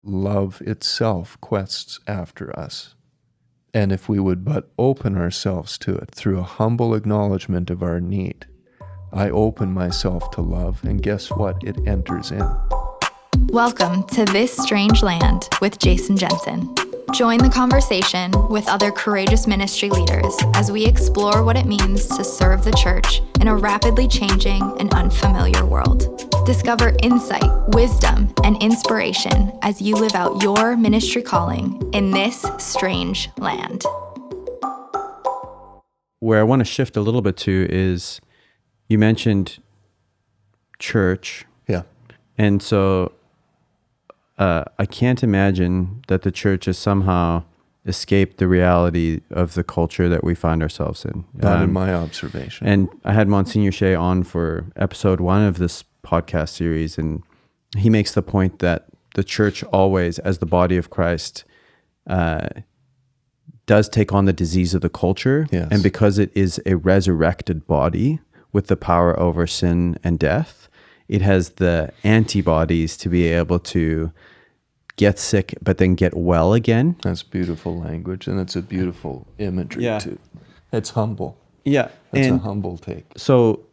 love itself quests after us. And if we would but open ourselves to it through a humble acknowledgement of our need, I open myself to love, and guess what? It enters in. Welcome to This Strange Land with Jason Jensen. Join the conversation with other courageous ministry leaders as we explore what it means to serve the church in a rapidly changing and unfamiliar world. Discover insight, wisdom, and inspiration as you live out your ministry calling in this strange land. Where I want to shift a little bit to is, you mentioned church. Yeah. And so I can't imagine that the church has somehow escaped the reality of the culture that we find ourselves in. Not in my observation. And I had Monsignor Shea on for episode 1 of this podcast series, and he makes the point that the church always, as the body of Christ, does take on the disease of the culture. Yes. And because it is a resurrected body with the power over sin and death, it has the antibodies to be able to get sick, but then get well again. That's beautiful language, and it's a beautiful imagery too. It's humble. Yeah. It's a humble take. So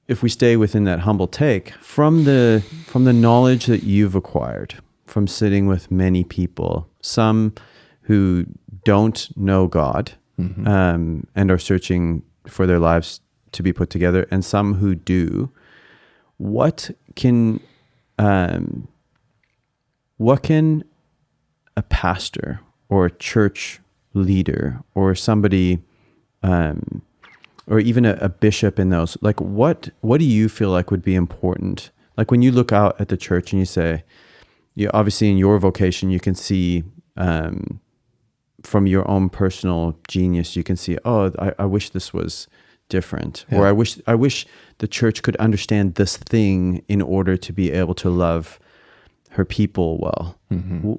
if we stay within that humble take, from the knowledge that you've acquired from sitting with many people, some who don't know God, and are searching for their lives to be put together, and some who do, what can a pastor or a church leader or somebody, or even a bishop in those, like what do you feel like would be important? Like when you look out at the church and you say, obviously in your vocation, you can see from your own personal genius, you can see, I wish this was different, or I wish the church could understand this thing in order to be able to love her people well.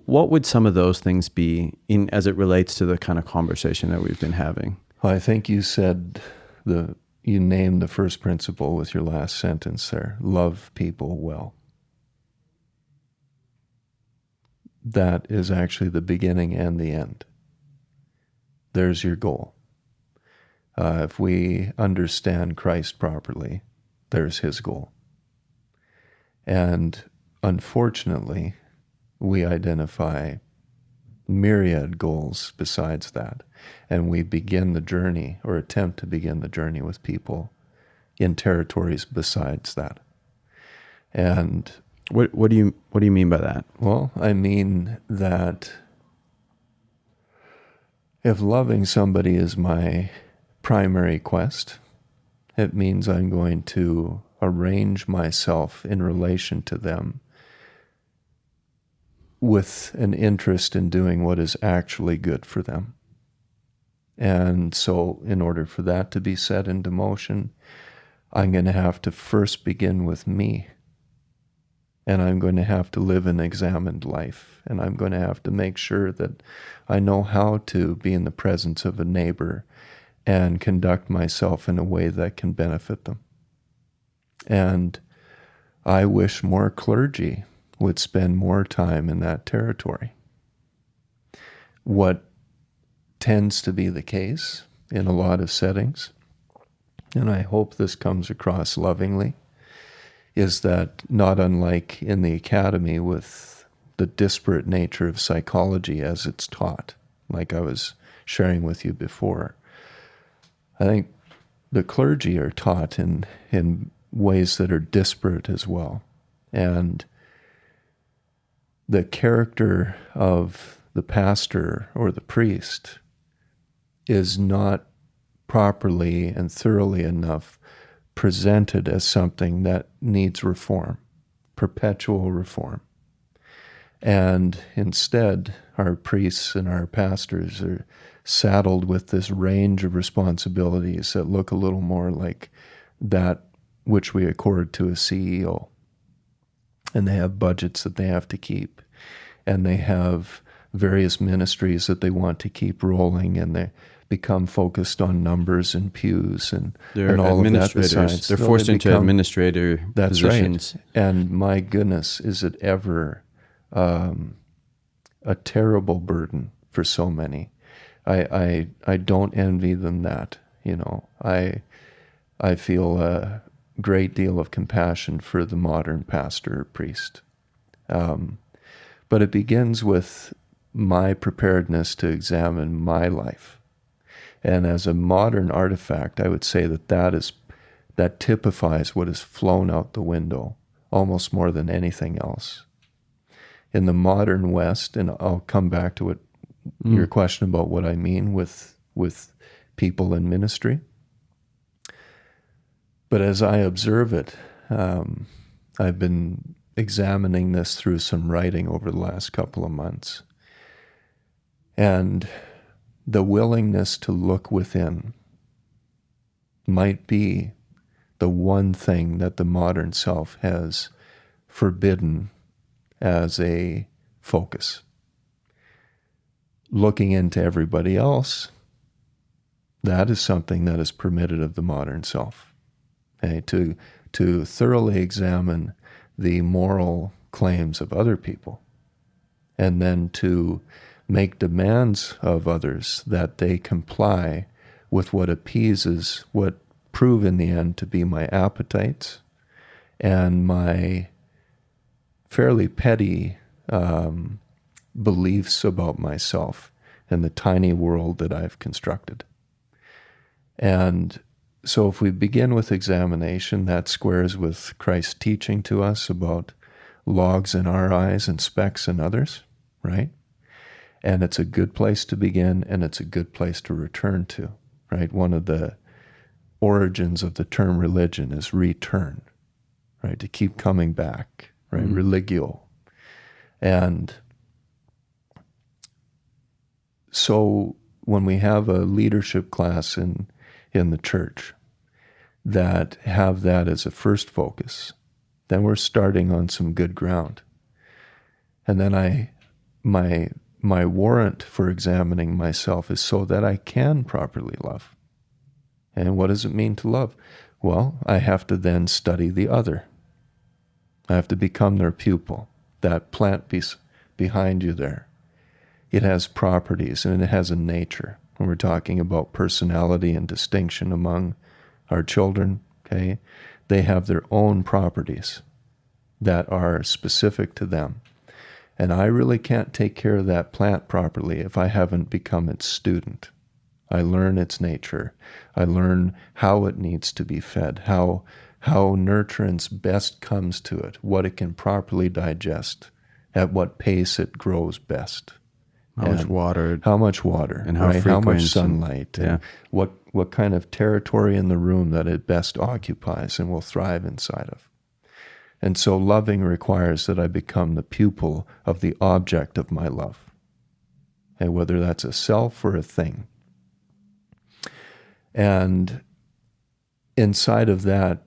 What would some of those things be as it relates to the kind of conversation that we've been having? Well, I think you said you named the first principle with your last sentence there. Love people well. That is actually the beginning and the end. There's your goal. If we understand Christ properly, there's his goal. And unfortunately, we identify myriad goals besides that. And we begin the journey, or attempt to begin the journey, with people in territories besides that. And what do you mean by that? Well, I mean that if loving somebody is my primary quest, it means I'm going to arrange myself in relation to them with an interest in doing what is actually good for them. And so in order for that to be set into motion, I'm going to have to first begin with me. And I'm going to have to live an examined life. And I'm going to have to make sure that I know how to be in the presence of a neighbor and conduct myself in a way that can benefit them. And I wish more clergy would spend more time in that territory. What tends to be the case in a lot of settings, and I hope this comes across lovingly, is that not unlike in the academy with the disparate nature of psychology as it's taught, like I was sharing with you before, I think the clergy are taught in ways that are disparate as well. And the character of the pastor or the priest is not properly and thoroughly enough presented as something that needs reform, perpetual reform. And instead, our priests and our pastors are saddled with this range of responsibilities that look a little more like that which we accord to a CEO. And they have budgets that they have to keep. And they have various ministries that they want to keep rolling, and they become focused on numbers and pews and all of that besides. They're forced into administrator that's positions. Right. And my goodness, is it ever a terrible burden for so many. I don't envy them that, you know. I feel a great deal of compassion for the modern pastor or priest. But it begins with my preparedness to examine my life. And as a modern artifact, I would say that typifies what has flown out the window almost more than anything else. In the modern West, and I'll come back to what your question about what I mean with people in ministry. But as I observe it, I've been examining this through some writing over the last couple of months. And the willingness to look within might be the one thing that the modern self has forbidden as a focus. Looking into everybody else, that is something that is permitted of the modern self. Okay? To thoroughly examine the moral claims of other people, and then to make demands of others that they comply with what appeases what prove in the end to be my appetites and my fairly petty beliefs about myself and the tiny world that I've constructed. And so if we begin with examination, that squares with Christ's teaching to us about logs in our eyes and specks in others, right? And it's a good place to begin, and it's a good place to return to, right? One of the origins of the term religion is return, right? To keep coming back, right? Religio. And so when we have a leadership class in the church that have that as a first focus, then we're starting on some good ground. And then my warrant for examining myself is so that I can properly love. And what does it mean to love? Well, I have to then study the other. I have to become their pupil. That plant piece behind you there, it has properties and it has a nature. When we're talking about personality and distinction among our children, okay, they have their own properties that are specific to them. And I really can't take care of that plant properly if I haven't become its student. I learn its nature. I learn how it needs to be fed, how nurturance best comes to it, what it can properly digest, at what pace it grows best. How much water. And how right? How much frequent sunlight. And what kind of territory in the room that it best occupies and will thrive inside of. And so loving requires that I become the pupil of the object of my love. And whether that's a self or a thing. And inside of that,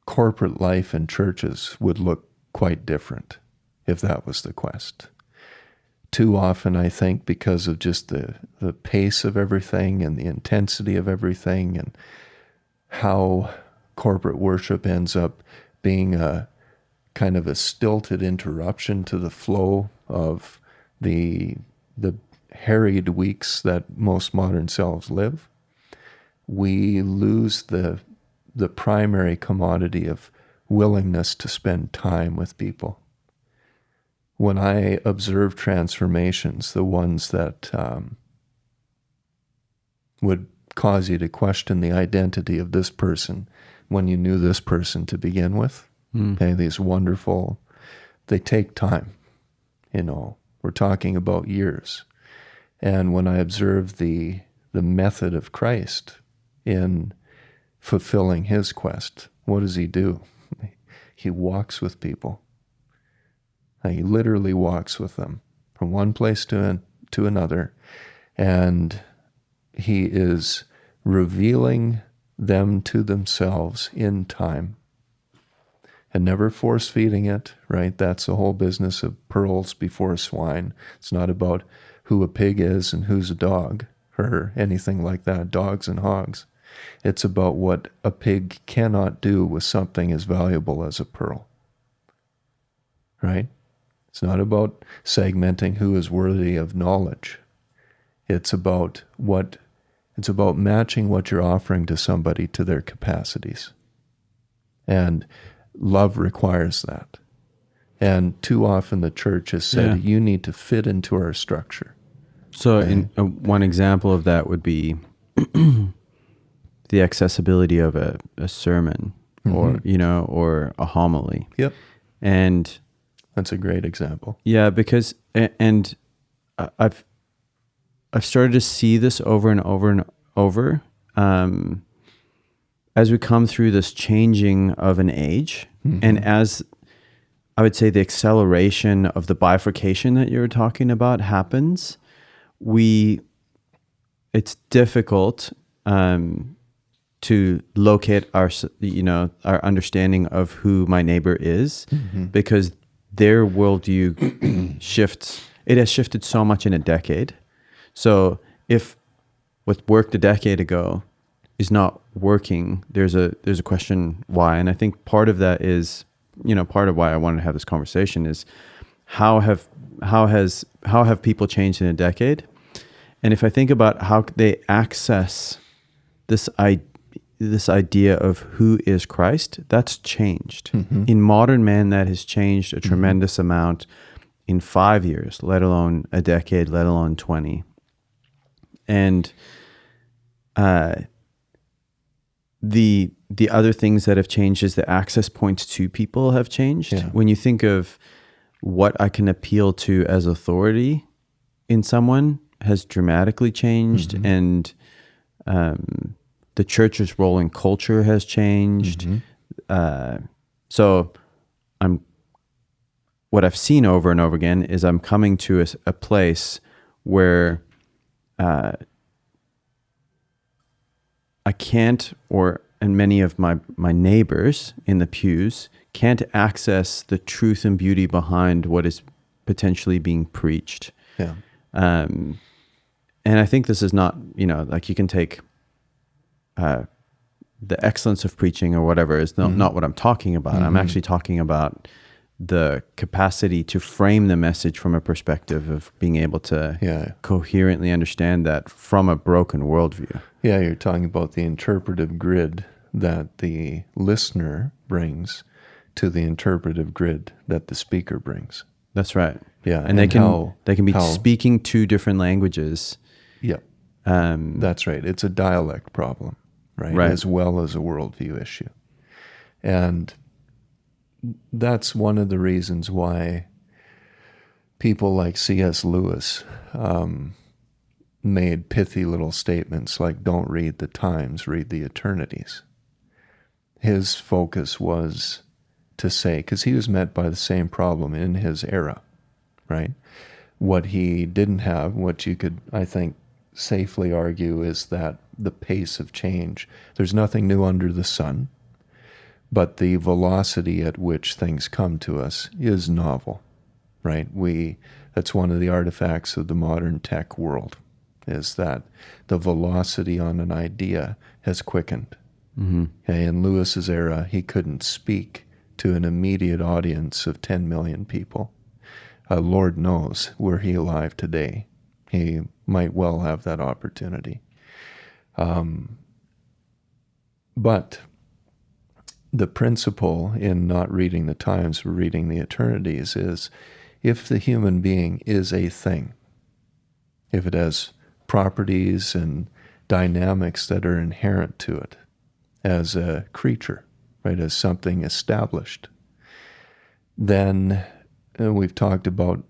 corporate life in churches would look quite different if that was the quest. Too often, I think, because of just the pace of everything and the intensity of everything and how corporate worship ends up being a kind of a stilted interruption to the flow of the harried weeks that most modern selves live, we lose the primary commodity of willingness to spend time with people. When I observe transformations, the ones that would cause you to question the identity of this person when you knew this person to begin with, okay, these wonderful, they take time, we're talking about years. And when I observe the method of Christ in fulfilling his quest, what does he do? He walks with people. He literally walks with them from one place to another, and he is revealing them to themselves in time and never force-feeding it, right? That's the whole business of pearls before swine. It's not about who a pig is and who's a dog or anything like that, dogs and hogs. It's about what a pig cannot do with something as valuable as a pearl, right? It's not about segmenting who is worthy of knowledge. It's about matching what you're offering to somebody to their capacities. And love requires that. And too often the church has said, you need to fit into our structure. So one example of that would be the accessibility of a sermon or, or a homily. Yep. And that's a great example. Yeah, because, and I've started to see this over and over and over as we come through this changing of an age, and as I would say the acceleration of the bifurcation that you were talking about happens, it's difficult to locate our understanding of who my neighbor is, because their worldview shifts. It has shifted so much in a decade. So if what worked a decade ago is not working, there's a question why. And I think part of that is, part of why I wanted to have this conversation is how have people changed in a decade? And if I think about how they access this idea of who is Christ, that's changed. In modern man, that has changed a tremendous amount in 5 years, let alone a decade, let alone 20. And the other things that have changed is the access points to people have changed. Yeah. When you think of what I can appeal to as authority in someone has dramatically changed, and the church's role in culture has changed. So what I've seen over and over again is I'm coming to a place where I can't, and many of my neighbors in the pews can't access the truth and beauty behind what is potentially being preached. Yeah. And I think this is not, like you can take the excellence of preaching or whatever is not what I'm talking about. I'm actually talking about the capacity to frame the message from a perspective of being able to coherently understand that from a broken worldview. Yeah, you're talking about the interpretive grid that the listener brings to the interpretive grid that the speaker brings. That's right. Yeah, and they can be speaking two different languages. Yeah, that's right. It's a dialect problem, right? As well as a worldview issue. And that's one of the reasons why people like C.S. Lewis made pithy little statements like, don't read the times, read the eternities. His focus was to say, because he was met by the same problem in his era, right? What he didn't have, what you could, I think, safely argue is that the pace of change. There's nothing new under the sun, but the velocity at which things come to us is novel, right? That's one of the artifacts of the modern tech world, is that the velocity on an idea has quickened. Okay, in Lewis's era, he couldn't speak to an immediate audience of 10 million people. Lord knows, were he alive today, he might well have that opportunity. But the principle in not reading the times, but reading the eternities is, if the human being is a thing, if it has properties and dynamics that are inherent to it as a creature, right, as something established, then we've talked about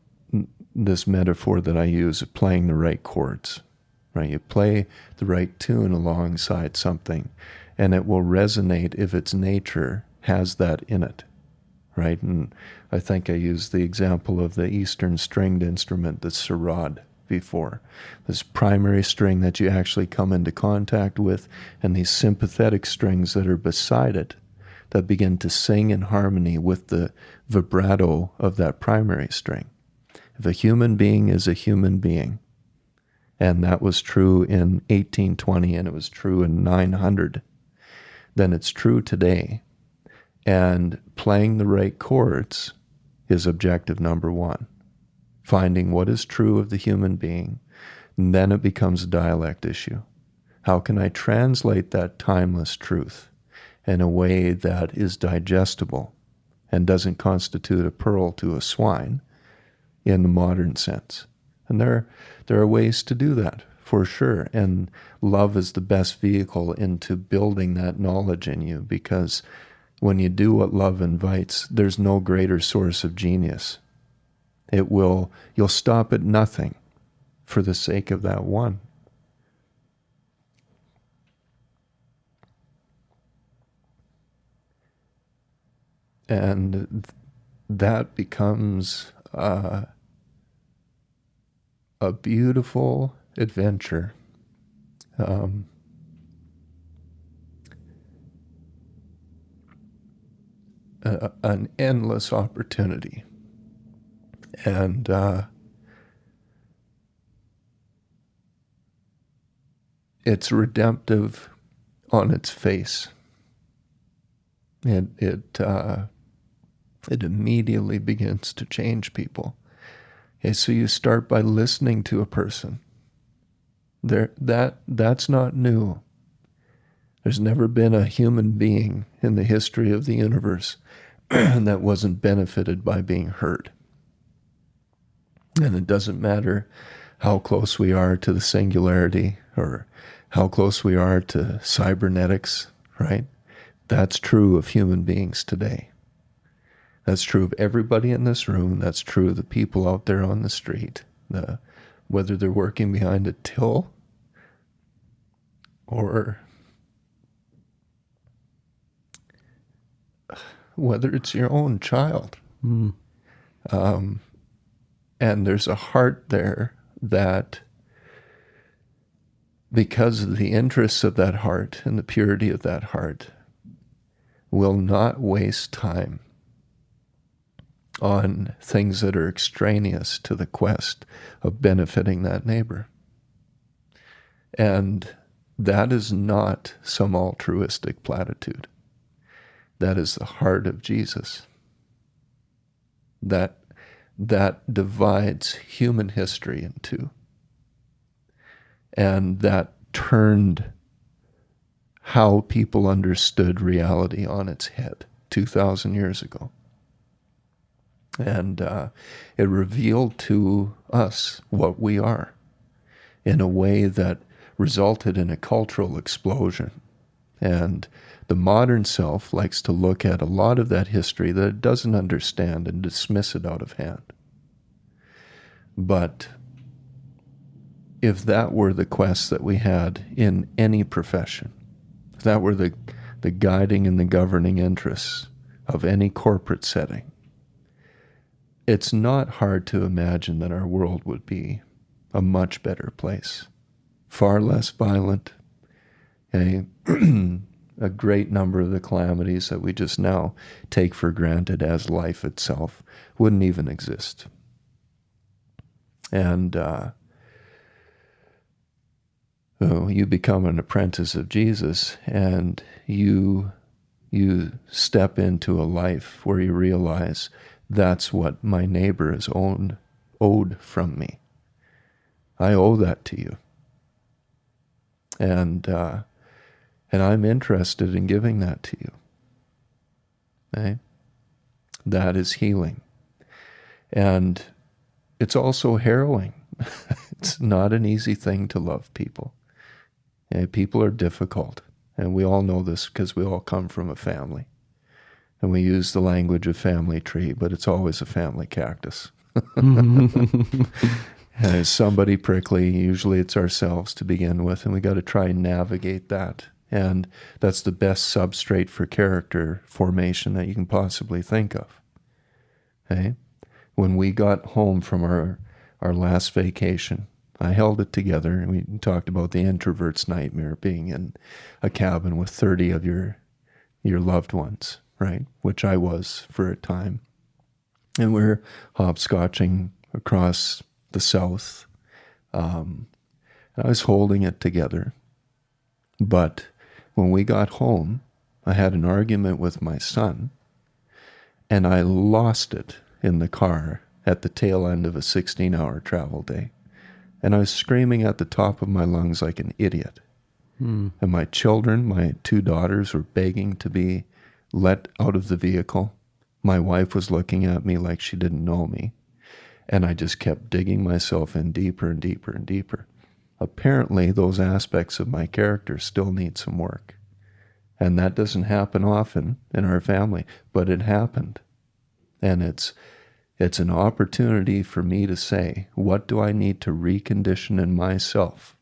this metaphor that I use of playing the right chords, right? You play the right tune alongside something, and it will resonate if its nature has that in it, right? And I think I used the example of the Eastern stringed instrument, the sarod, before. This primary string that you actually come into contact with, and these sympathetic strings that are beside it that begin to sing in harmony with the vibrato of that primary string. If a human being is a human being, and that was true in 1820 and it was true in 900, then it's true today. And playing the right chords is objective number one. Finding what is true of the human being, and then it becomes a dialect issue. How can I translate that timeless truth in a way that is digestible and doesn't constitute a pearl to a swine in the modern sense? And there are ways to do that, for sure. And love is the best vehicle into building that knowledge in you, because when you do what love invites, there's no greater source of genius. You'll stop at nothing for the sake of that one. And that becomes a beautiful adventure. An endless opportunity. And it's redemptive on its face. It immediately begins to change people. Okay, so you start by listening to a person. That's not new. There's never been a human being in the history of the universe that wasn't benefited by being heard. And it doesn't matter how close we are to the singularity or how close we are to cybernetics, right? That's true of human beings today. That's true of everybody in this room. That's true of the people out there on the street. Whether they're working behind a till or whether it's your own child. And there's a heart there that, because of the interests of that heart and the purity of that heart, will not waste time on things that are extraneous to the quest of benefiting that neighbor. And that is not some altruistic platitude. That is the heart of Jesus. That divides human history in two. And that turned how people understood reality on its head 2,000 years ago. And it revealed to us what we are in a way that resulted in a cultural explosion. And the modern self likes to look at a lot of that history that it doesn't understand and dismiss it out of hand. But if that were the quest that we had in any profession, if that were the guiding and the governing interests of any corporate setting, it's not hard to imagine that our world would be a much better place, far less violent. A great number of the calamities that we just now take for granted as life itself wouldn't even exist. And you become an apprentice of Jesus, and you step into a life where you realize that's what my neighbor is owed from me. I owe that to you. And I'm interested in giving that to you. Okay? That is healing. And it's also harrowing. It's not an easy thing to love people. Okay? People are difficult. And we all know this because we all come from a family. And we use the language of family tree, but it's always a family cactus. And it's somebody prickly, usually it's ourselves to begin with, and we got to try and navigate that. And that's the best substrate for character formation that you can possibly think of. Okay? When we got home from our last vacation, I held it together, and we talked about the introvert's nightmare, being in a cabin with 30 of your loved ones, right? Which I was for a time. And we're hopscotching across the south. And I was holding it together. But when we got home, I had an argument with my son, and I lost it in the car at the tail end of a 16-hour travel day. And I was screaming at the top of my lungs like an idiot. And my children, my 2 daughters, were begging to be let out of the vehicle. My wife was looking at me like she didn't know me. And I just kept digging myself in deeper and deeper and deeper. Apparently, those aspects of my character still need some work. And that doesn't happen often in our family, but it happened. And it's an opportunity for me to say, what do I need to recondition in myself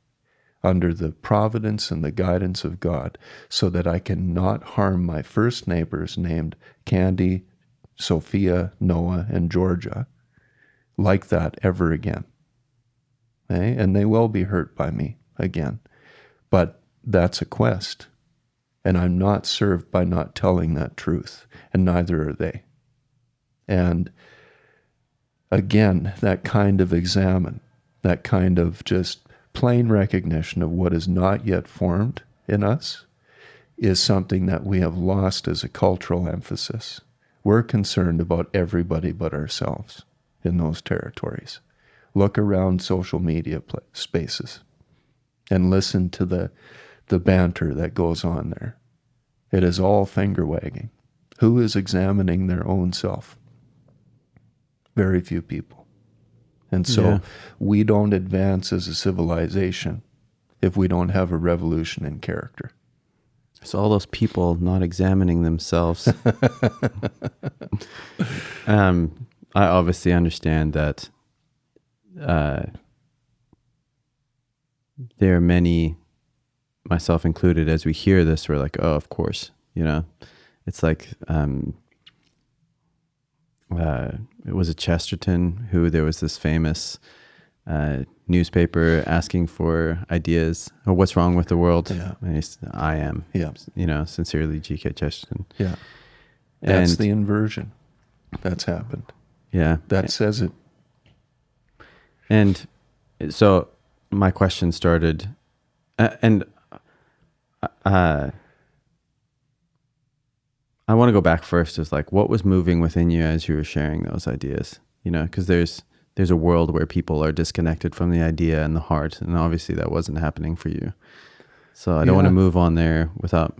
under the providence and the guidance of God so that I can not harm my first neighbors named Kandy, Sophia, Noah, and Georgia like that ever again. Okay? And they will be hurt by me again. But that's a quest. And I'm not served by not telling that truth, and neither are they. And again, that kind of examine, that kind of just plain recognition of what is not yet formed in us is something that we have lost as a cultural emphasis. We're concerned about everybody but ourselves in those territories. Look around social media spaces and listen to the banter that goes on there. It is all finger wagging. Who is examining their own self? Very few people. And so we don't advance as a civilization if we don't have a revolution in character. So all those people not examining themselves. I obviously understand that there are many, myself included, as we hear this, we're like, oh, of course, it's like, it was a Chesterton who there was this famous newspaper asking for ideas. Oh, what's wrong with the world? Yeah. And he said, I am. Yeah. Sincerely, G.K. Chesterton. Yeah. That's the inversion that's happened. Yeah. That says it. And so my question started, and I want to go back first. Is like, what was moving within you as you were sharing those ideas? Because there's a world where people are disconnected from the idea and the heart, and obviously that wasn't happening for you. So I don't want to move on there without.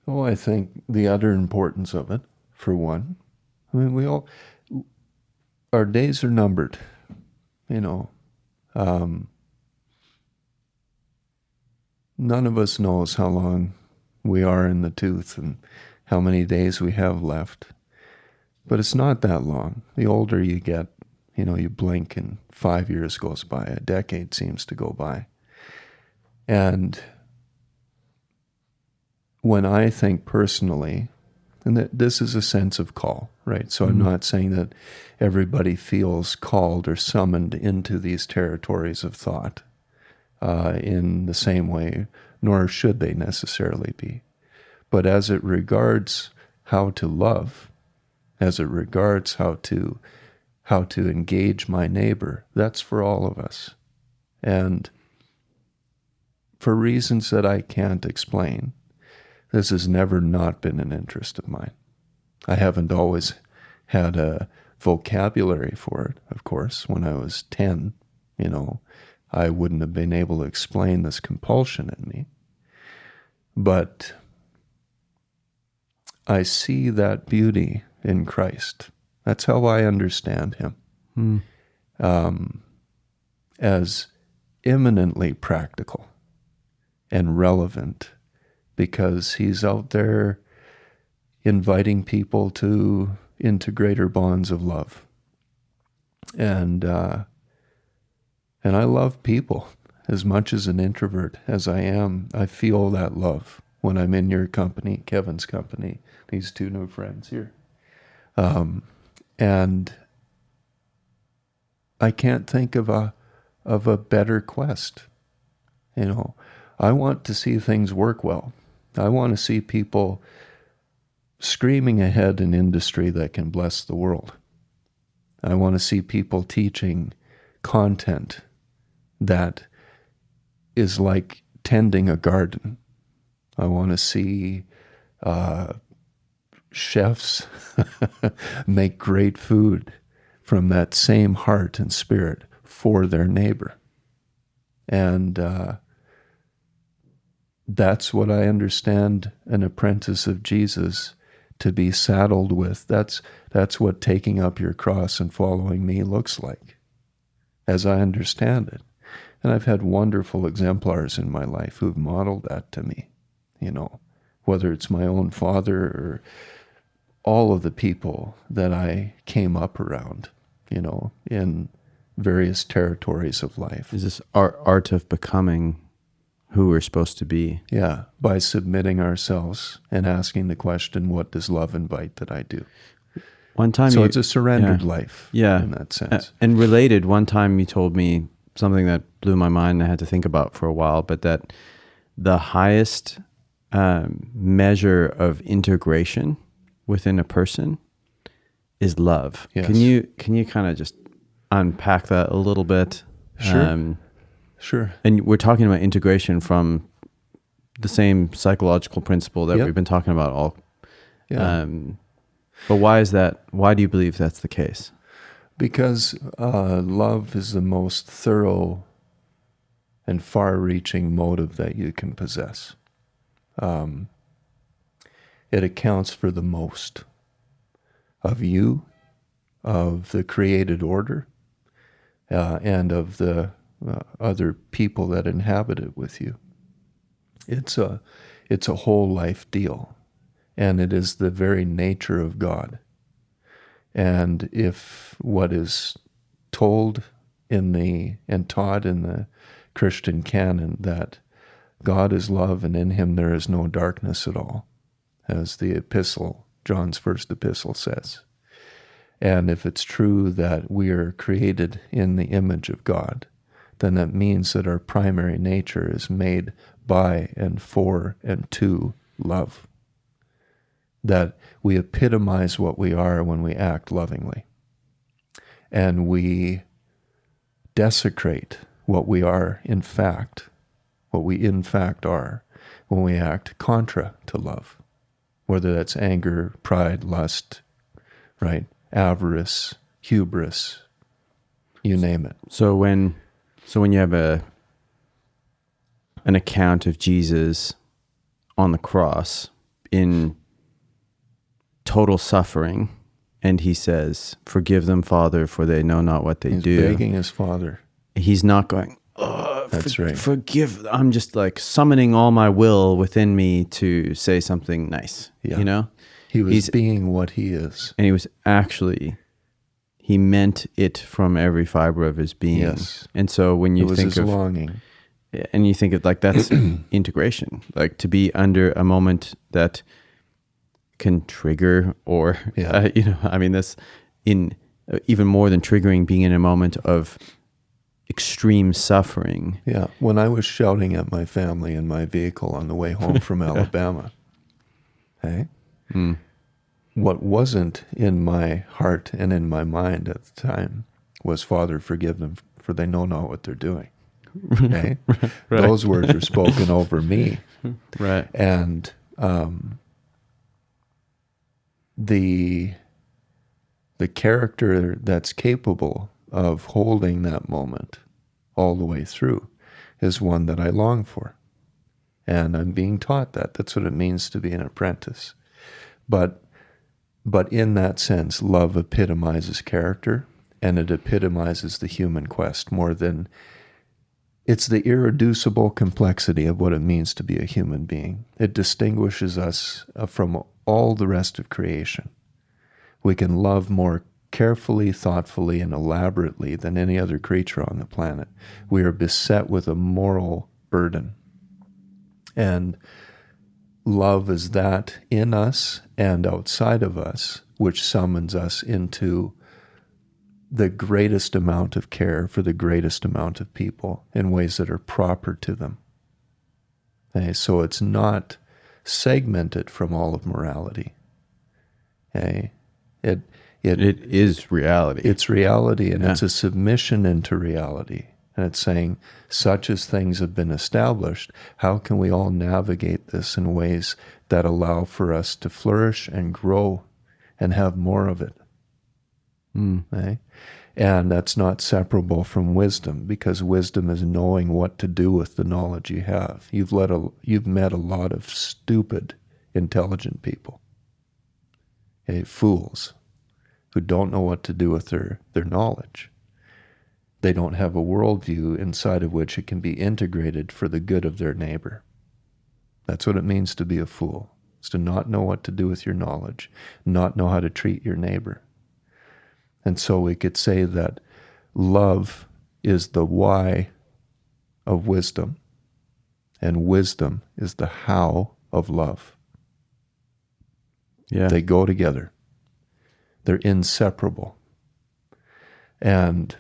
Oh, I think the utter importance of it, for one. I mean, our days are numbered, None of us knows how long we are in the tooth and how many days we have left. But it's not that long. The older you get, you blink and 5 years goes by, a decade seems to go by. And when I think personally, and that this is a sense of call, right? So I'm not saying that everybody feels called or summoned into these territories of thought in the same way, nor should they necessarily be. But as it regards how to love, as it regards how to engage my neighbor, that's for all of us. And for reasons that I can't explain, this has never not been an interest of mine. I haven't always had a vocabulary for it, of course. When I was 10, I wouldn't have been able to explain this compulsion in me. But I see that beauty in Christ. That's how I understand him. As eminently practical and relevant, because he's out there inviting people into greater bonds of love. And I love people as much as an introvert as I am. I feel that love when I'm in your company, Kevin's company, these 2 new friends here. And I can't think of a better quest. I want to see things work well. I want to see people screaming ahead in industry that can bless the world. I want to see people teaching content that is like tending a garden. I want to see chefs make great food from that same heart and spirit for their neighbor. And that's what I understand an apprentice of Jesus to be saddled with. That's what taking up your cross and following me looks like, as I understand it. And I've had wonderful exemplars in my life who've modeled that to me, whether it's my own father or all of the people that I came up around, in various territories of life. Is this art of becoming who we're supposed to be? Yeah, by submitting ourselves and asking the question, what does love invite that I do? One time, so it's a surrendered life, yeah, in that sense. And related, one time you told me something that blew my mind and I had to think about for a while, but that the highest measure of integration within a person is love. Yes. Can you kind of just unpack that a little bit? Sure. Sure. And we're talking about integration from the same psychological principle that we've been talking about all. Yeah. But why is that? Why do you believe that's the case? Because love is the most thorough and far-reaching motive that you can possess. It accounts for the most of you, of the created order, and of the other people that inhabit it with you. It's a whole life deal, and it is the very nature of God. And if what is told and taught in the Christian canon that God is love and in him there is no darkness at all, as the epistle, John's first epistle says, and if it's true that we are created in the image of God, then that means that our primary nature is made by and for and to love. That we epitomize what we are when we act lovingly. And we desecrate what we are in fact, what we in fact are, when we act contra to love. Whether that's anger, pride, lust, right? Avarice, hubris, you name it. So when you have an account of Jesus on the cross in total suffering, and he says, "Forgive them, Father, for they know not what they do." He's begging his Father. He's not going, "Oh, that's right. Forgive." I'm just like summoning all my will within me to say something nice. Yeah. He's being what he is. And he was actually, he meant it from every fiber of his being. Yes. And so when you it was think his of longing, and you think of like that's integration, like to be under a moment that can trigger or, that's in even more than triggering, being in a moment of extreme suffering. Yeah. When I was shouting at my family in my vehicle on the way home from Alabama, hey, what wasn't in my heart and in my mind at the time was, "Father, forgive them, for they know not what they're doing." Okay? Right. Those words were spoken over me. Right. And the character that's capable of holding that moment all the way through is one that I long for. And I'm being taught that. That's what it means to be an apprentice. But in that sense, love epitomizes character, and it epitomizes the human quest more than... It's the irreducible complexity of what it means to be a human being. It distinguishes us from all the rest of creation. We can love more carefully, thoughtfully, and elaborately than any other creature on the planet. We are beset with a moral burden. And love is that in us and outside of us, which summons us into the greatest amount of care for the greatest amount of people in ways that are proper to them. Okay, so it's not segmented from all of morality. Okay, it is reality. It's reality, and it's a submission into reality. And it's saying, such as things have been established, how can we all navigate this in ways that allow for us to flourish and grow and have more of it? Okay? And that's not separable from wisdom, because wisdom is knowing what to do with the knowledge you have. You've met a lot of stupid, intelligent people, okay? Fools who don't know what to do with their knowledge. They don't have a worldview inside of which it can be integrated for the good of their neighbor. That's what it means to be a fool. It's to not know what to do with your knowledge, not know how to treat your neighbor. And so we could say that love is the why of wisdom, and wisdom is the how of love. Yeah. They go together. They're inseparable. And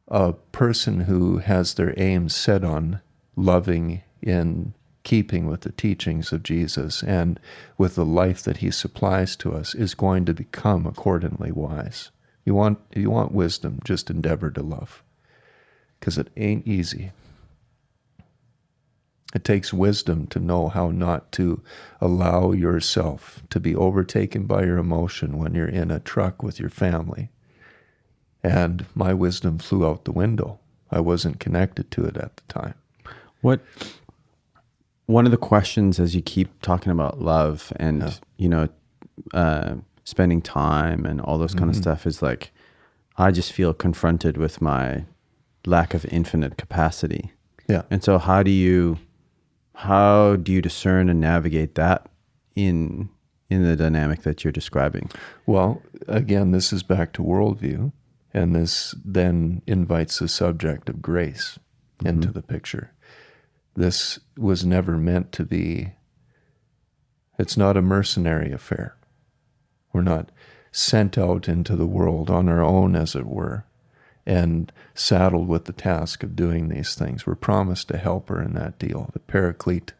a person who has their aims set on loving in keeping with the teachings of Jesus and with the life that he supplies to us is going to become accordingly wise. You want wisdom, just endeavor to love, because it ain't easy. It takes wisdom to know how not to allow yourself to be overtaken by your emotion when you're in a truck with your family. And my wisdom flew out the window. I wasn't connected to it at the time. One of the questions as you keep talking about love and, spending time and all those kind of stuff is like, I just feel confronted with my lack of infinite capacity. Yeah. And so how do you discern and navigate that in the dynamic that you're describing? Well, again, this is back to worldview, and this then invites the subject of grace into the picture. This was never meant to be, it's not a mercenary affair. We're not sent out into the world on our own, as it were, and saddled with the task of doing these things. We're promised a helper in that deal, the paraclete,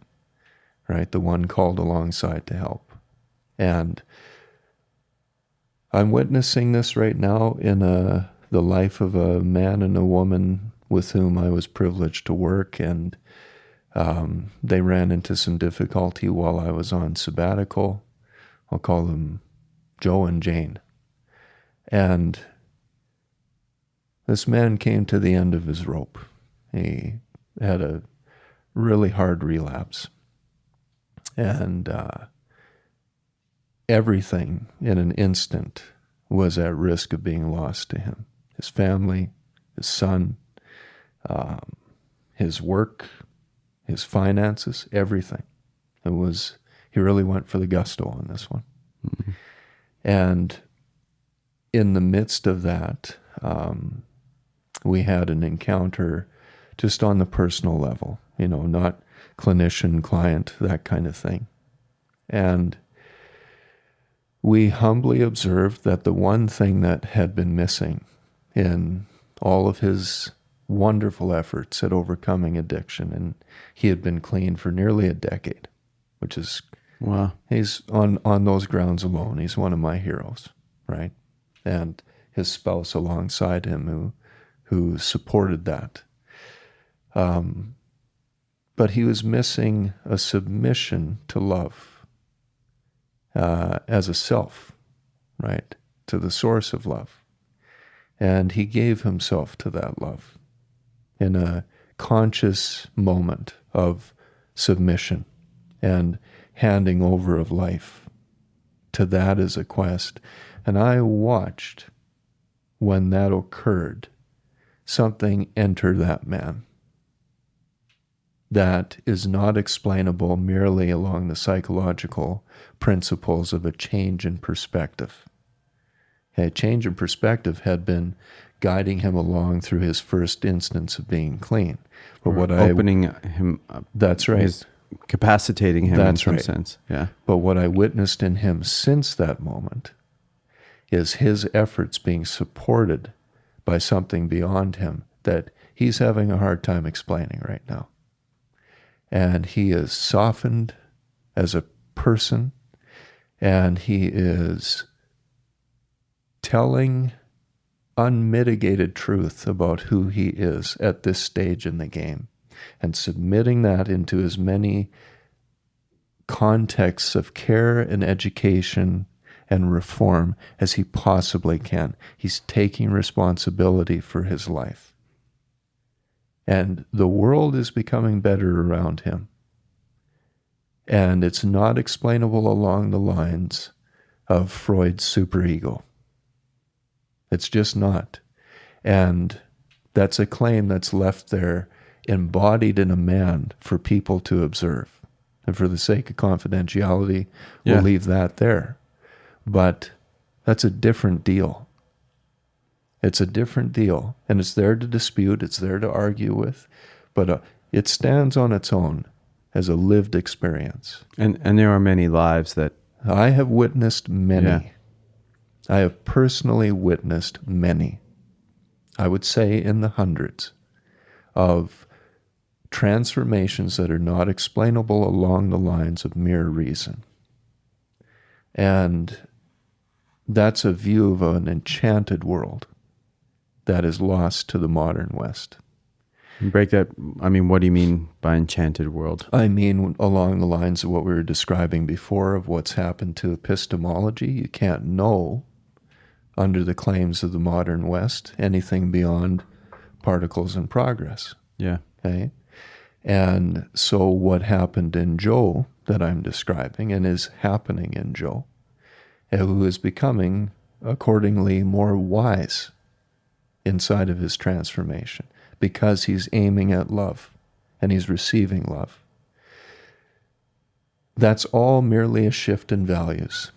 right? The one called alongside to help. And I'm witnessing this right now in the life of a man and a woman with whom I was privileged to work, and they ran into some difficulty while I was on sabbatical. I'll call them Joe and Jane. And this man came to the end of his rope. He had a really hard relapse. And everything in an instant was at risk of being lost to him. His family, his son, his work, his finances, everything. He really went for the gusto on this one. Mm-hmm. And in the midst of that, we had an encounter just on the personal level, not clinician, client, that kind of thing. And we humbly observed that the one thing that had been missing in all of his wonderful efforts at overcoming addiction, and he had been clean for nearly a decade, which is, wow. He's on those grounds alone. He's one of my heroes, right? And his spouse alongside him who supported that. But he was missing a submission to love as a self, right? To the source of love. And he gave himself to that love in a conscious moment of submission and handing over of life to that as a quest. And I watched when that occurred, something enter that man that is not explainable merely along the psychological principles of a change in perspective. A change in perspective had been guiding him along through his first instance of being clean. But opening him up. That's right. Is capacitating him in some right. sense. Yeah. But what I witnessed in him since that moment is his efforts being supported by something beyond him that he's having a hard time explaining right now. And he is softened as a person, and he is telling unmitigated truth about who he is at this stage in the game, and submitting that into as many contexts of care and education and reform as he possibly can. He's taking responsibility for his life. And the world is becoming better around him. And it's not explainable along the lines of Freud's superego. It's just not. And that's a claim that's left there embodied in a man for people to observe. And for the sake of confidentiality, we'll leave that there. But that's a different deal. It's a different deal. And it's there to dispute, it's there to argue with, but it stands on its own as a lived experience. And there are many lives that... I have witnessed many. Yeah. I have personally witnessed many. I would say in the hundreds of transformations that are not explainable along the lines of mere reason. And that's a view of an enchanted world that is lost to the modern West. Break that. I mean, what do you mean by enchanted world? I mean, along the lines of what we were describing before of what's happened to epistemology. You can't know, under the claims of the modern West, anything beyond particles and progress. Yeah. Okay? And so what happened in Joe that I'm describing, and is happening in Joe, who is becoming accordingly more wise inside of his transformation, because he's aiming at love and he's receiving love. That's all merely a shift in values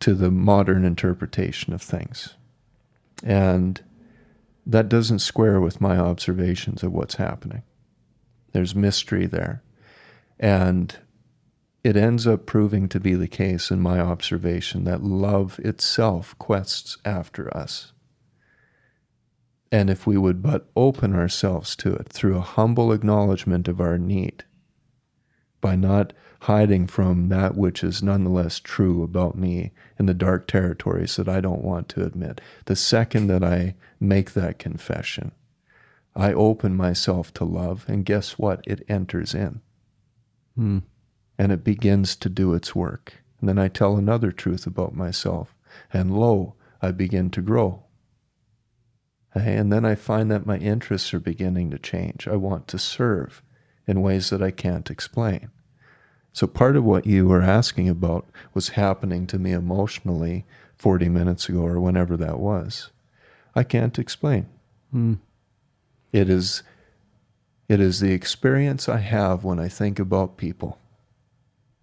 to the modern interpretation of things. And that doesn't square with my observations of what's happening. There's mystery there. And it ends up proving to be the case in my observation that love itself quests after us. And if we would but open ourselves to it through a humble acknowledgement of our need, by not hiding from that which is nonetheless true about me in the dark territories that I don't want to admit. The second that I make that confession, I open myself to love, and guess what? It enters in. And it begins to do its work. And then I tell another truth about myself, and lo, I begin to grow. And then I find that my interests are beginning to change. I want to serve in ways that I can't explain. So part of what you were asking about was happening to me emotionally 40 minutes ago or whenever that was. I can't explain. It is the experience I have when I think about people.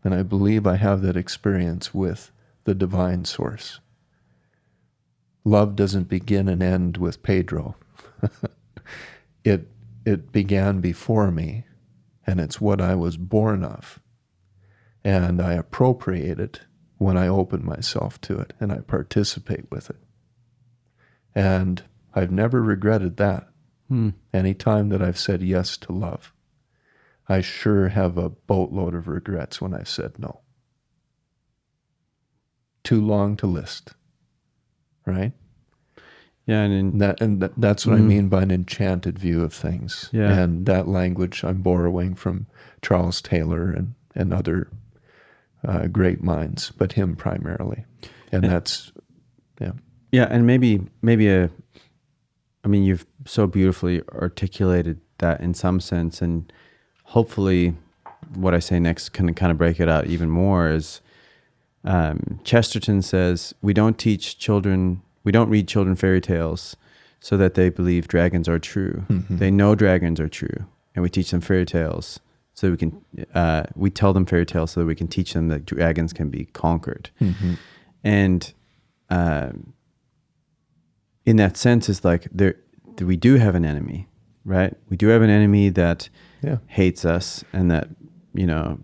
And I believe I have that experience with the divine source. Love doesn't begin and end with Pedro. It began before me, and it's what I was born of. And I appropriate it when I open myself to it, and I participate with it. And I've never regretted that. Any time that I've said yes to love, I sure have a boatload of regrets when I've said no. Too long to list. Right? Yeah, and that's what I mean by an enchanted view of things. Yeah. And that language I'm borrowing from Charles Taylor and other great minds, but him primarily. And that's, yeah. Yeah, and maybe you've so beautifully articulated that in some sense, and hopefully what I say next can kind of break it out even more is Chesterton says, we don't read children fairy tales so that they believe dragons are true. They know dragons are true, and we teach them fairy tales so we can, we tell them fairy tales so that we can teach them that dragons can be conquered. And in that sense, it's like we do have an enemy, right? We do have an enemy that hates us and that,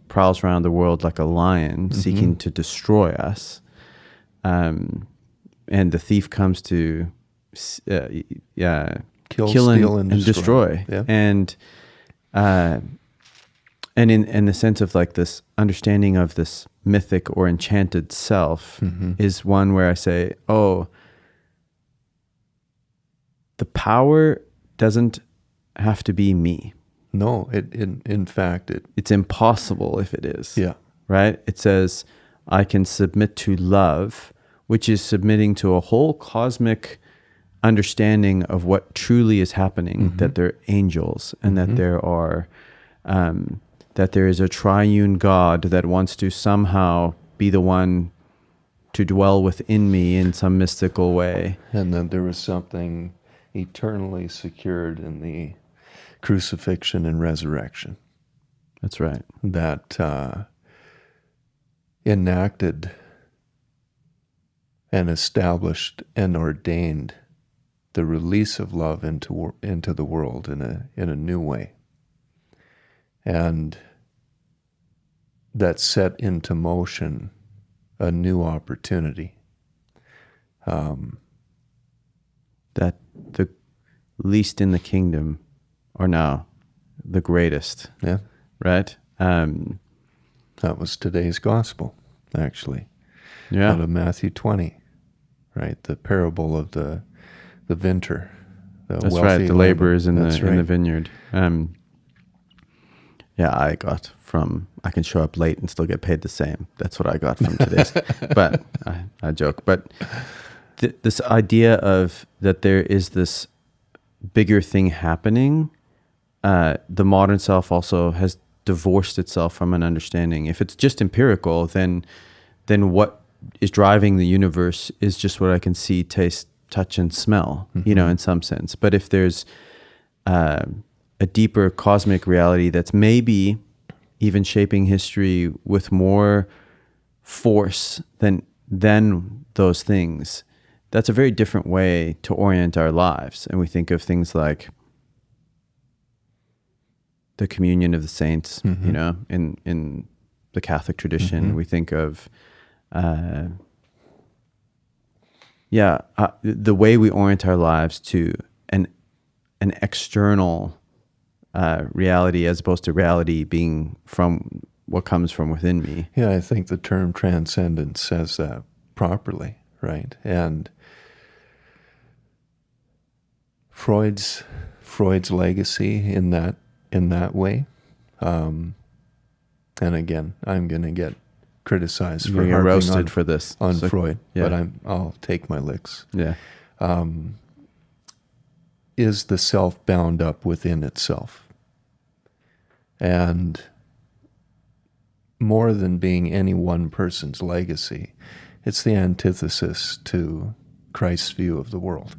prowls around the world like a lion seeking to destroy us. And the thief comes to kill, steal, and destroy. Yeah. And in the sense of like this understanding of this mythic or enchanted self is one where I say, the power doesn't have to be me. No, in fact, it's impossible if it is. Yeah. Right? It says, I can submit to love, which is submitting to a whole cosmic understanding of what truly is happening, that they're angels, and that there are that there is a triune God that wants to somehow be the one to dwell within me in some mystical way. And then there was something eternally secured in the crucifixion and resurrection. That's right. That enacted and established and ordained the release of love into the world in a new way. And that set into motion a new opportunity. That the least in the kingdom are now the greatest. Yeah. Right? That was today's gospel, actually. Yeah. Out of Matthew 20, right? The parable of the vinter. That's right. The laborers in That's the vineyard. Yeah, I can show up late and still get paid the same. That's what I got from today's. But I joke. But this idea of that there is this bigger thing happening, the modern self also has divorced itself from an understanding. If it's just empirical, then what is driving the universe is just what I can see, taste, touch, and smell, in some sense. But if there's a deeper cosmic reality that's maybe even shaping history with more force than those things, that's a very different way to orient our lives. And we think of things like the communion of the saints, in the Catholic tradition. We think of the way we orient our lives to an external reality as opposed to reality being from what comes from within me. Yeah, I think the term transcendence says that properly, right? And Freud's legacy in that way, and again, I'm going to get criticized for harping roasted for this on Freud, yeah. but I'll take my licks. Yeah. Is the self bound up within itself? And more than being any one person's legacy, it's the antithesis to Christ's view of the world,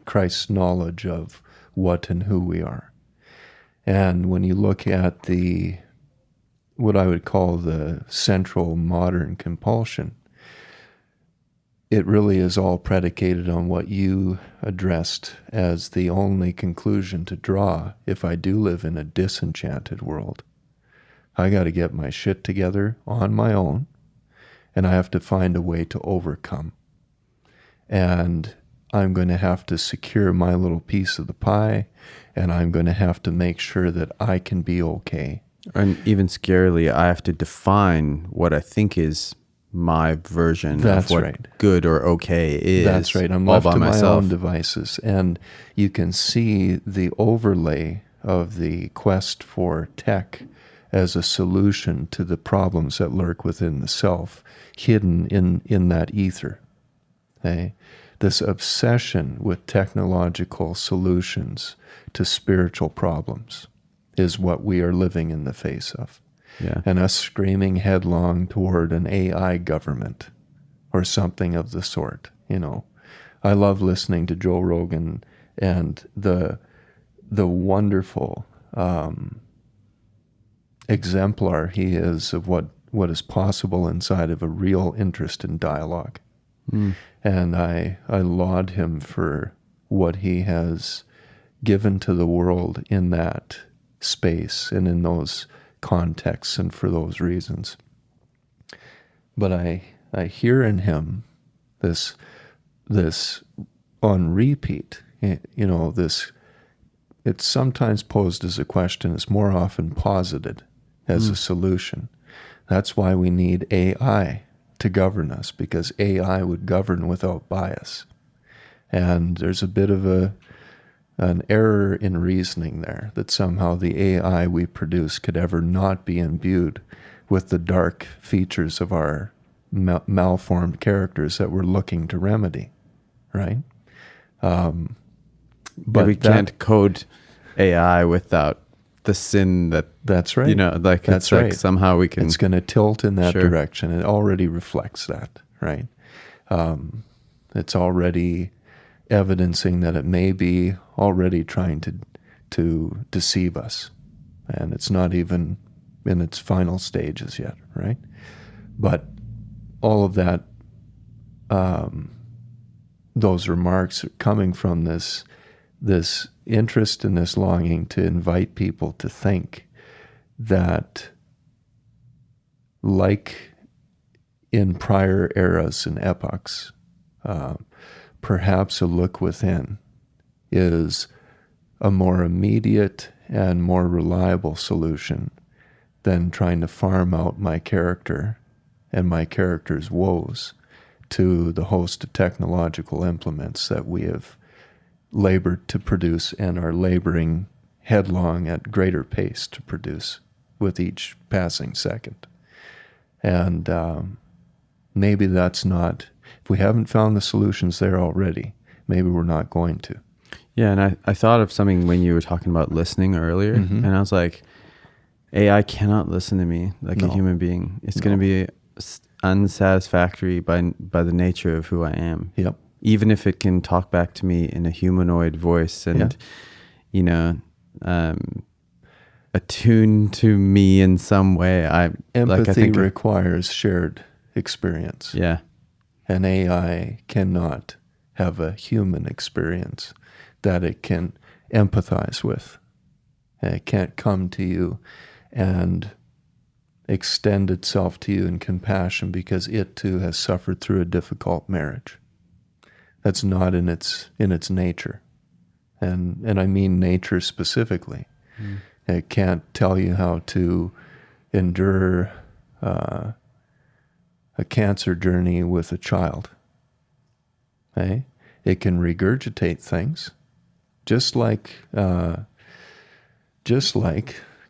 Christ's knowledge of what and who we are. And when you look at what I would call the central modern compulsion, it really is all predicated on what you addressed as the only conclusion to draw. If I do live in a disenchanted world, I got to get my shit together on my own, and I have to find a way to overcome. And I'm going to have to secure my little piece of the pie, and I'm going to have to make sure that I can be okay. And even scarily, I have to define what I think is my version of what good or okay is. That's right. I'm left to my own devices. And you can see the overlay of the quest for tech as a solution to the problems that lurk within the self, hidden in that ether. Okay? This obsession with technological solutions to spiritual problems is what we are living in the face of. Yeah. And us screaming headlong toward an AI government or something of the sort. I love listening to Joe Rogan and the wonderful exemplar he is of what is possible inside of a real interest in dialogue. And I laud him for what he has given to the world in that space and in those contexts and for those reasons. But I hear in him this on repeat, this, it's sometimes posed as a question, it's more often posited as a solution. That's why we need AI to govern us, because AI would govern without bias. And there's a bit of an error in reasoning there, that somehow the AI we produce could ever not be imbued with the dark features of our malformed characters that we're looking to remedy, right? But we can't code AI without the sin that's right. Like that's it's right. like somehow we can. It's going to tilt in that Sure. direction. It already reflects that, right? It's already evidencing that it may be already trying to deceive us, and it's not even in its final stages yet, right? But all of that, those remarks are coming from this interest and this longing to invite people to think that, like in prior eras and epochs, perhaps a look within is a more immediate and more reliable solution than trying to farm out my character and my character's woes to the host of technological implements that we have labored to produce and are laboring headlong at greater pace to produce with each passing second. And maybe that's not, if we haven't found the solutions there already, maybe we're not going to. Yeah, and I thought of something when you were talking about listening earlier, and I was like, AI cannot listen to me like a human being. It's going to be unsatisfactory by the nature of who I am. Yep. Even if it can talk back to me in a humanoid voice and, attune to me in some way. Empathy requires shared experience. Yeah. And AI cannot have a human experience that it can empathize with. And it can't come to you and extend itself to you in compassion because it too has suffered through a difficult marriage. That's not in its nature. And I mean nature specifically. It can't tell you how to endure a cancer journey with a child. Okay? It can regurgitate things, just like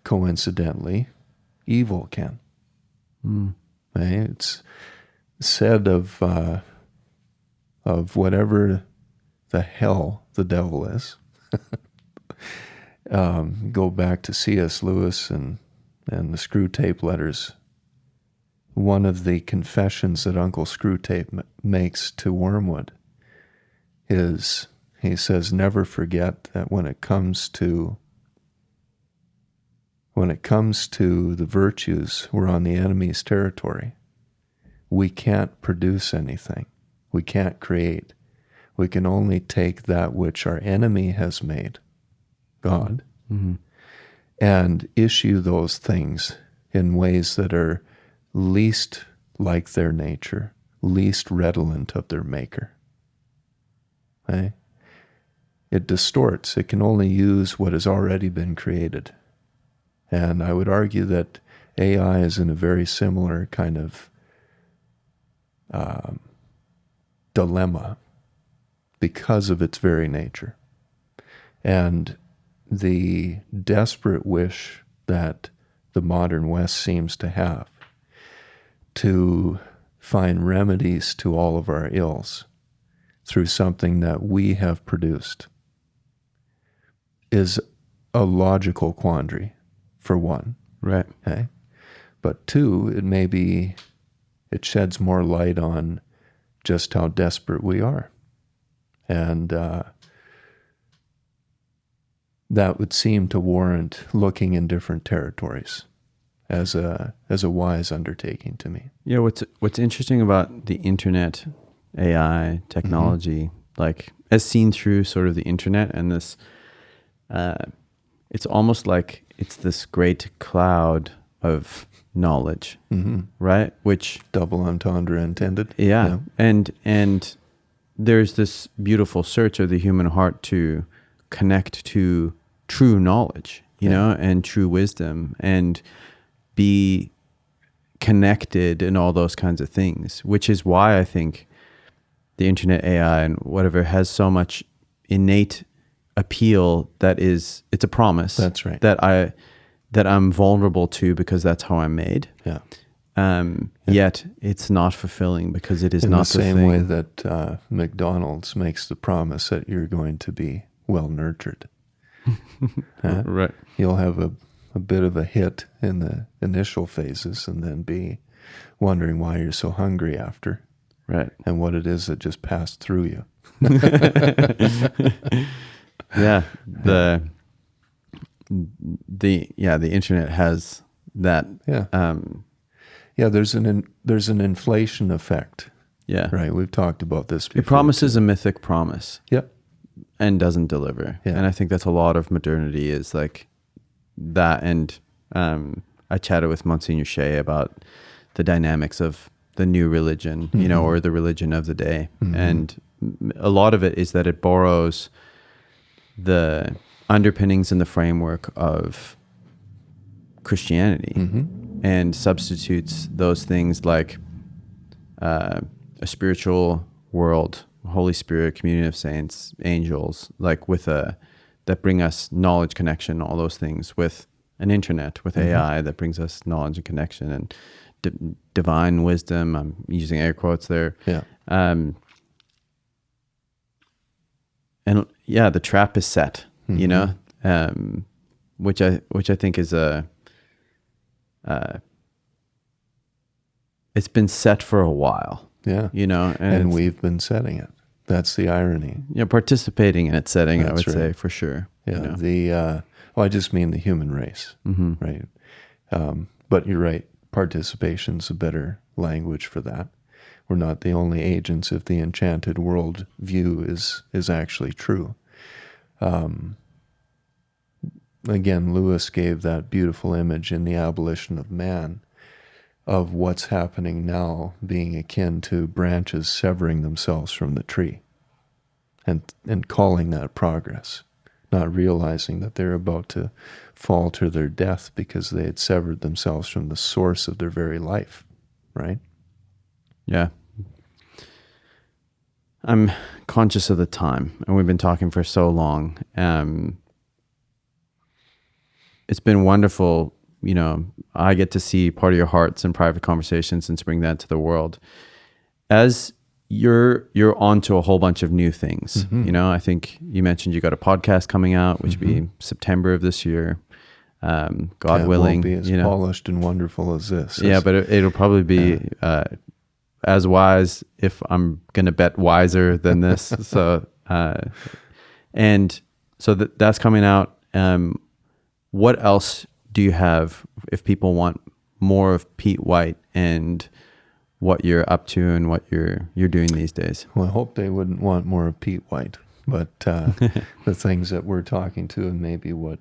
coincidentally, evil can. Okay? It's said of whatever the hell the devil is. Go back to C.S. Lewis and the Screw Tape Letters. One of the confessions that Uncle Screwtape makes to Wormwood is, he says, never forget that when it comes to the virtues, we're on the enemy's territory. We can't produce anything. We can't create. We can only take that which our enemy has made, God, and issue those things in ways that are least like their nature, least redolent of their maker. Okay? It distorts. It can only use what has already been created. And I would argue that AI is in a very similar kind of dilemma because of its very nature. And the desperate wish that the modern West seems to have to find remedies to all of our ills through something that we have produced is a logical quandary, for one. Right. Okay? But two, it sheds more light on just how desperate we are. And that would seem to warrant looking in different territories as a wise undertaking to me. Yeah, what's interesting about the internet, AI, technology, like as seen through sort of the internet and this, it's almost like it's this great cloud of knowledge, right? Which double entendre intended. Yeah. And there's this beautiful search of the human heart to connect to true knowledge, you know, and true wisdom, and be connected and all those kinds of things, which is why I think the internet, AI, and whatever has so much innate appeal. It's a promise. That's right. That that I'm vulnerable to because that's how I'm made. Yeah. Yet it's not fulfilling because it is In not the same thing. way that McDonald's makes the promise that you're going to be well nurtured. Right. You'll have a bit of a hit in the initial phases and then be wondering why you're so hungry after. Right. And what it is that just passed through you. Yeah. The internet has that. Yeah. Yeah, there's an inflation effect. Yeah. Right. We've talked about this before. It promises a mythic promise. Yep. And doesn't deliver. Yeah. And I think that's a lot of modernity is like that. And I chatted with Monsignor Shea about the dynamics of the new religion, you know, or the religion of the day. And a lot of it is that it borrows the underpinnings and the framework of Christianity and substitutes those things like a spiritual world, Holy Spirit, communion of saints, angels, like with that bring us knowledge, connection, all those things, with an internet, with AI that brings us knowledge and connection and divine wisdom. I'm using air quotes there. Yeah. And yeah, the trap is set, you know, which I think is it's been set for a while. Yeah. You know, and we've been setting it. That's the irony. You know, participating in its setting, I would right. say, for sure. Yeah. You know? I just mean the human race, right? But you're right. Participation's a better language for that. We're not the only agents if the enchanted world view is actually true. Again, Lewis gave that beautiful image in The Abolition of Man of what's happening now being akin to branches severing themselves from the tree and calling that progress, not realizing that they're about to fall to their death because they had severed themselves from the source of their very life, right? Yeah. I'm conscious of the time, and we've been talking for so long. It's been wonderful. You know, I get to see part of your hearts in private conversations and to bring that to the world. As you're onto a whole bunch of new things, you know, I think you mentioned you got a podcast coming out, which will be September of this year. God willing, it won't be as polished and wonderful as this. Yeah, but it'll probably be as wise, if I'm going to bet wiser than this. So, and so that's coming out. What else do you have if people want more of Pete White and what you're up to and what you're doing these days? Well, I hope they wouldn't want more of Pete White, but the things that we're talking to and maybe what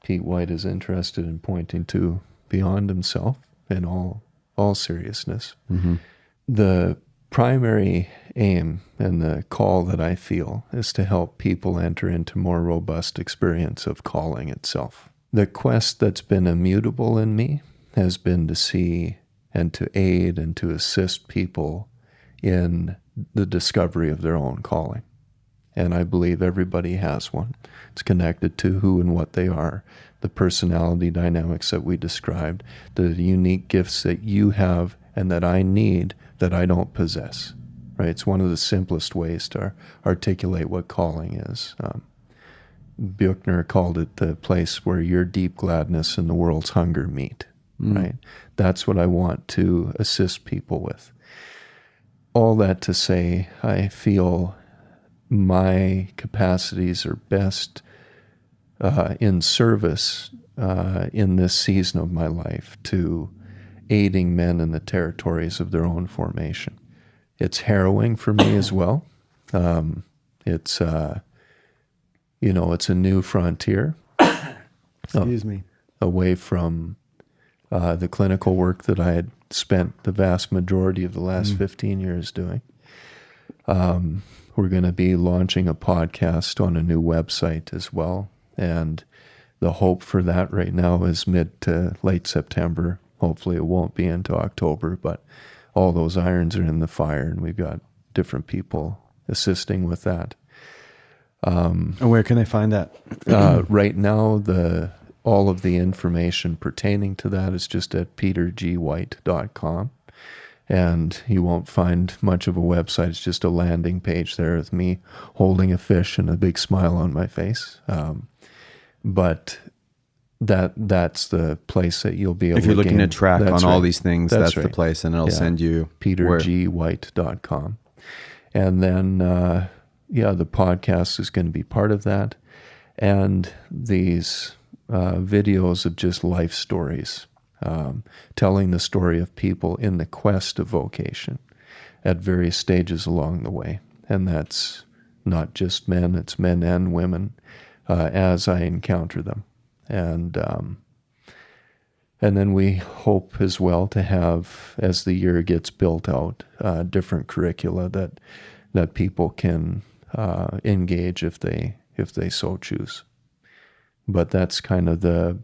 Pete White is interested in pointing to beyond himself in all seriousness. The primary aim and the call that I feel is to help people enter into more robust experience of calling itself. The quest that's been immutable in me has been to see and to aid and to assist people in the discovery of their own calling. And I believe everybody has one. It's connected to who and what they are, the personality dynamics that we described, the unique gifts that you have and that I need that I don't possess, right? It's one of the simplest ways to articulate what calling is. Buechner called it the place where your deep gladness and the world's hunger meet, right? That's what I want to assist people with. All that to say, I feel my capacities are best in service in this season of my life to aiding men in the territories of their own formation. It's harrowing for me as well. It's it's a new frontier. Excuse me. Away from the clinical work that I had spent the vast majority of the last 15 years doing. We're going to be launching a podcast on a new website as well. And the hope for that right now is mid to late September. Hopefully it won't be into October, but all those irons are in the fire, and we've got different people assisting with that. And where can they find that? Right now, the all of the information pertaining to that is just at petergwhite.com. And you won't find much of a website. It's just a landing page there with me holding a fish and a big smile on my face. But that's the place that you'll be able to If you're looking to track on all right. these things, that's the place, and it'll send you petergwhite.com. And then, the podcast is going to be part of that. And these videos of just life stories, telling the story of people in the quest of vocation at various stages along the way. And that's not just men, it's men and women as I encounter them. And then we hope as well to have, as the year gets built out, different curricula that people can engage if they so choose. But that's kind of the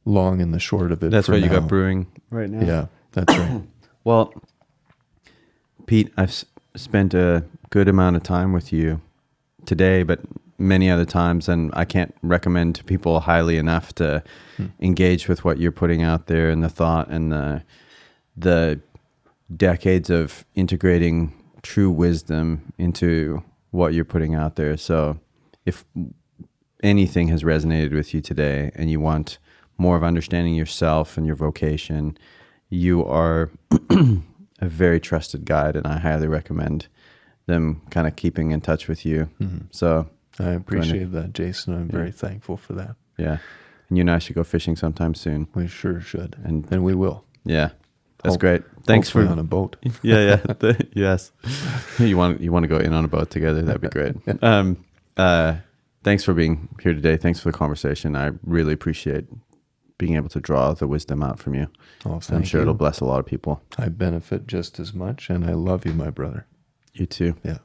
long and the short of it. That's for what you now. got brewing right now. Yeah, that's right. Well, Pete, I've spent a good amount of time with you today, but many other times, and I can't recommend to people highly enough to engage with what you're putting out there, and the thought and the decades of integrating true wisdom into what you're putting out there. So if anything has resonated with you today and you want more of understanding yourself and your vocation, you are a very trusted guide, and I highly recommend them kind of keeping in touch with you. Mm-hmm. So I appreciate that, Jason. I'm very thankful for that. Yeah. And you and I should go fishing sometime soon. We sure should. And we will. Yeah. That's great. Thanks for on a boat. Yeah. Yes. You want to go in on a boat together? That'd be great. Thanks for being here today. Thanks for the conversation. I really appreciate being able to draw the wisdom out from you. Oh, I'm sure it'll bless a lot of people. I benefit just as much, and I love you, my brother. You too. Yeah.